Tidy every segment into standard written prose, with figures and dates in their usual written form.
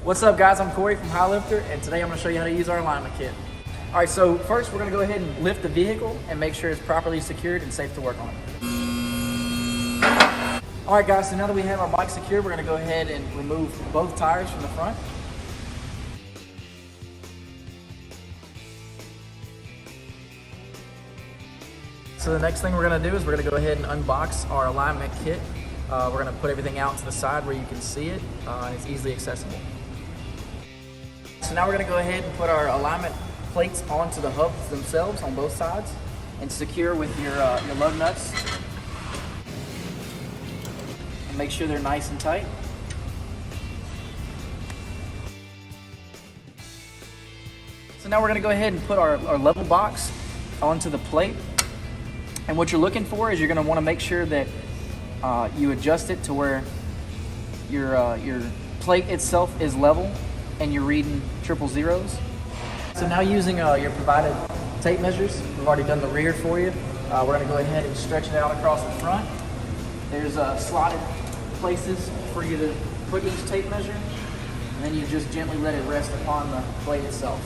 What's up guys, I'm Corey from High Lifter, and today I'm going to show you how to use our alignment kit. Alright, so first we're going to go ahead and lift the vehicle and make sure it's properly secured and safe to work on. Alright guys, so now that we have our bike secured, we're going to go ahead and remove both tires from the front. So the next thing we're going to do is we're going to go ahead and unbox our alignment kit. We're going to put everything out to the side where you can see it, and it's easily accessible. So now we're going to go ahead and put our alignment plates onto the hubs themselves on both sides and secure with your lug nuts. And make sure they're nice and tight. So now we're going to go ahead and put our level box onto the plate. And what you're looking for is you're going to want to make sure that you adjust it to where your plate itself is level and you're reading triple zeros. So now using your provided tape measures, we've already done the rear for you. We're going to go ahead and stretch it out across the front. There's slotted places for you to put each tape measure, and then you just gently let it rest upon the plate itself.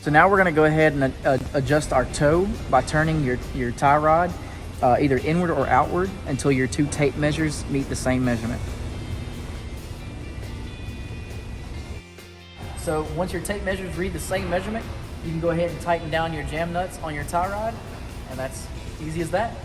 So now we're going to go ahead and adjust our toe by turning your tie rod either inward or outward until your two tape measures meet the same measurement. So once your tape measures read the same measurement, you can go ahead and tighten down your jam nuts on your tie rod, and that's easy as that.